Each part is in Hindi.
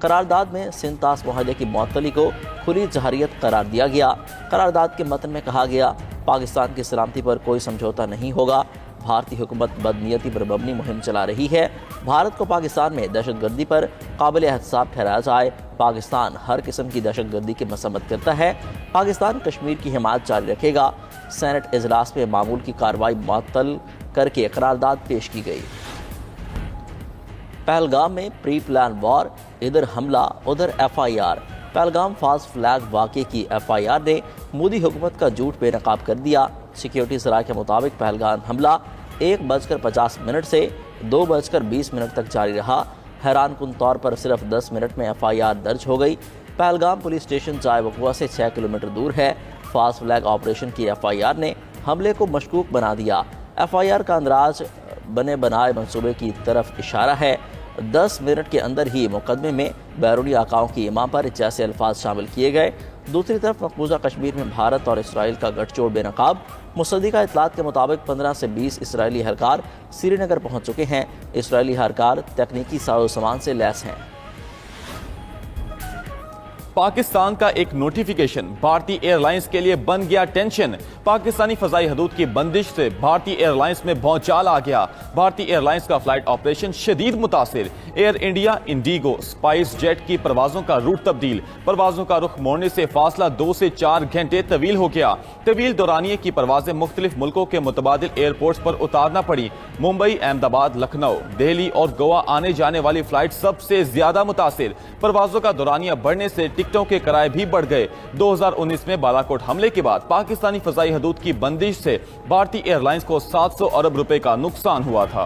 करारदाद में सिंतास मुआहदे की मुअत्तली को खुली जहरियत करार दिया गया। करारदाद के मतन में कहा गया, पाकिस्तान की सलामती पर कोई समझौता नहीं होगा। भारतीय हुकूमत बदनीयती पर मबनी मुहिम चला रही है। भारत को पाकिस्तान में दहशतगर्दी पर काबिल एहतसाब ठहराया जाए। पाकिस्तान हर किस्म की दहशतगर्दी की मसम्मत करता है। पाकिस्तान कश्मीर की हिमायत जारी रखेगा। सेनेट इजलास में मामूल की कार्रवाई मुअत्तल करके करारदाद पेश की गई। पहलगाम में प्री प्लान वॉर, इधर हमला उधर FIR। पहलगाम फास्ट फ्लैग वाक़े की FIR ने मोदी हुकूमत का झूठ बेनकाब कर दिया। सिक्योरिटी सराय के मुताबिक पहलगाम हमला 1:50 से 2:20 तक जारी रहा। हैरान कुन तौर पर सिर्फ 10 मिनट में FIR दर्ज हो गई। पहलगाम पुलिस स्टेशन चाय वकुआ से 6 किलोमीटर दूर है। फास्ट फ्लैग ऑपरेशन की FIR ने हमले को मशकूक बना दिया। FIR का अंदाज बने बनाए मंसूबे की तरफ इशारा है। 10 मिनट के अंदर ही मुकदमे में बैरूनी आकाओं की इमाम पर जैसे अल्फाज शामिल किए गए। दूसरी तरफ मकबूजा कश्मीर में भारत और इसराइल का गठजोड़ बेनकाब। मुसद्दिका इतलात के मुताबिक 15 से 20 इसराइली एहलकार श्रीनगर पहुंच चुके हैं। इसराइली एहलकार तकनीकी साजो सामान से लैस हैं। पाकिस्तान का एक नोटिफिकेशन भारतीय एयरलाइंस के लिए बन गया टेंशन। पाकिस्तानी फजाई हदूद की बंदिश से भारतीय एयरलाइंस में भौचाल आ गया। भारतीय एयरलाइंस का फ्लाइट ऑपरेशन शदीद मुतासिर। Air India, Indigo, spice jet की परवाजों का रूट तब्दील। परवाजों का रुख मोड़ने से फासला 2 से 4 घंटे तवील हो गया। तवील दौरानिये की परवाजें मुख्तलिफ मुल्कों के मुतबादिल एयरपोर्ट्स पर उतारना पड़ी। मुंबई, अहमदाबाद, लखनऊ, दिल्ली और गोवा आने जाने वाली फ्लाइट सबसे ज्यादा मुतासिर। परवाजों का दौरानिया बढ़ने से टिकटों के किराए भी बढ़ गए। 2019 में बालाकोट हमले के बाद पाकिस्तानी फजाई हदूद की बंदिश से भारतीय एयरलाइंस को 700 अरब रुपए का नुकसान हुआ था।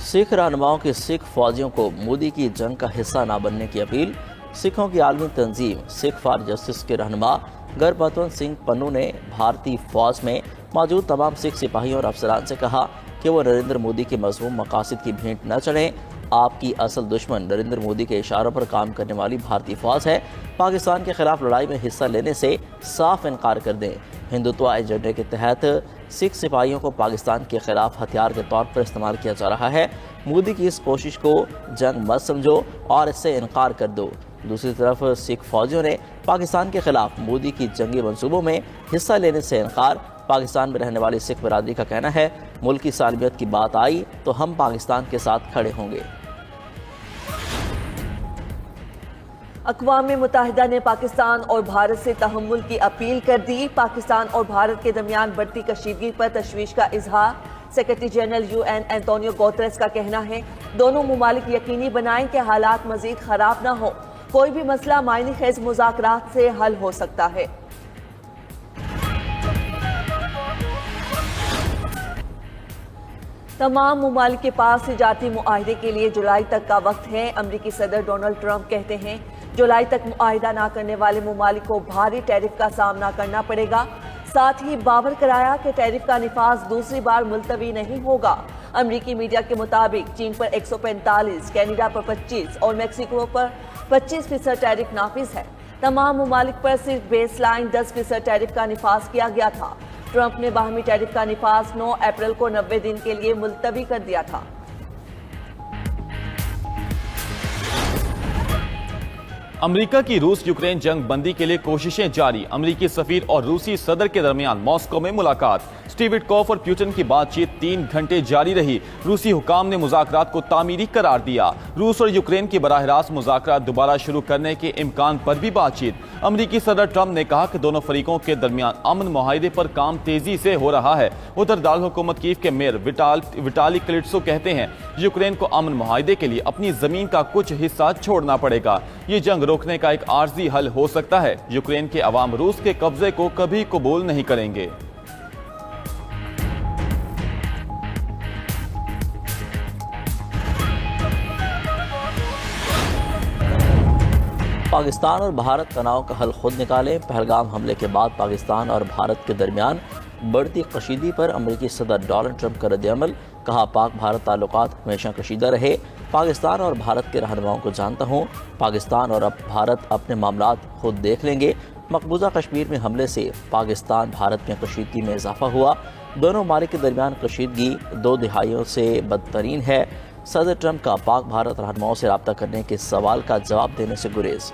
सिख रहनुमाओं के सिख फौजियों को मोदी की जंग का हिस्सा न बनने की अपील। सिखों की आलमी तंजीम सिख फॉर जस्टिस के रहनुमा गुरबख्श सिंह पन्नू ने भारतीय फौज में मौजूद तमाम सिख सिपाहियों और अफसरान से कहा कि वो नरेंद्र मोदी के मज़मूम मकासद की भेंट न चढ़ें। आपकी असल दुश्मन नरेंद्र मोदी के इशारों पर काम करने वाली भारतीय फौज है। पाकिस्तान के खिलाफ लड़ाई में हिस्सा लेने से साफ इनकार कर दें। हिंदुत्व एजेंडे के तहत सिख सिपाहियों को पाकिस्तान के खिलाफ हथियार के तौर पर इस्तेमाल किया जा रहा है। मोदी की इस कोशिश को जंग मत समझो और इससे इनकार कर दो। दूसरी तरफ सिख फौजियों ने पाकिस्तान के खिलाफ मोदी की जंगी मंसूबों में हिस्सा लेने से इनकार। पाकिस्तान में रहने वाली सिख बरादरी का कहना है, मुल्क की सालमियत की बात आई तो हम पाकिस्तान के साथ खड़े होंगे। अक़वाम मुत्तहिदा ने पाकिस्तान और भारत से तहम्मुल की अपील कर दी। पाकिस्तान और भारत के दरमियान बढ़ती कशीदगी पर तशवीश का इजहार। Secretary general UN Antonio Guterres का कहना है, दोनों मुमालिक यकीनी बनाएं कि हालात मजीद खराब न हो। कोई भी मसला मायने खेज मुज़ाकरात से हल हो सकता है। तमाम मुमालिक के पास तिजारती मुआहदे के लिए जुलाई तक का वक्त है। अमरीकी सदर डोनाल्ड ट्रंप कहते हैं, जुलाई तक मुआहदा ना करने वाले मुमालिक को भारी टैरिफ का सामना करना पड़ेगा। साथ ही बावर कराया कि टैरिफ का निफाज दूसरी बार मुलतवी नहीं होगा। अमरीकी मीडिया के मुताबिक चीन पर 145, कनाडा पर 25 और मैक्सिको पर 25% टैरिफ नाफिज है। तमाम मुमालिक पर सिर्फ बेसलाइन 10% टैरिफ का निफाज किया गया था। ट्रंप ने बाहमी टैरिफ का निफाज 9 अप्रैल को 90 दिन के लिए मुलतवी कर दिया था। अमेरिका की रूस यूक्रेन जंग बंदी के लिए कोशिशें जारी। अमेरिकी सफीर और रूसी सदर के दरमियान मॉस्को में मुलाकात। स्टीव विटकॉफ और पुतिन की बातचीत 3 घंटे जारी रही। रूसी हुकाम ने मुज़ाकरात को तामीरी करार दिया। रूस और यूक्रेन की बराह रास्त मुज़ाकरात दोबारा शुरू करने के इम्कान पर भी बातचीत। अमेरिकी सदर ट्रंप ने कहा कि दोनों फरीकों के दरमियान अमन मुआहदे पर काम तेजी से हो रहा है। उधर दारुल हुकूमत कीव के मेयर विटाली क्लिट्सो कहते हैं, यूक्रेन को अमन मुआहदे के लिए अपनी जमीन का कुछ हिस्सा छोड़ना पड़ेगा। ये जंग रोकने का एक आर्जी हल हो सकता है। यूक्रेन के अवाम रूस के कब्जे को कभी कबूल नहीं करेंगे। पाकिस्तान और भारत तनाव का हल खुद निकालें। पहलगाम हमले के बाद पाकिस्तान और भारत के दरमियान बढ़ती कशीदगी पर अमेरिकी सदर डोनाल्ड ट्रंप का रद्द-ए-अमल। कहा, पाक भारत ताल्लुकात हमेशा कशीदा रहे। पाकिस्तान और भारत के रहनुमाओं को जानता हूँ। पाकिस्तान और अब भारत अपने मामलात खुद देख लेंगे। मकबूजा कश्मीर में हमले से पाकिस्तान भारत में कशीदगी में इजाफा हुआ। दोनों ममालिक के दरमियान कशीदगी 2 दिहाइयों से बदतरीन है। सदर ट्रंप का पाक भारत रहनुमाओं से रब्ता करने के सवाल का जवाब देने से गुरेज।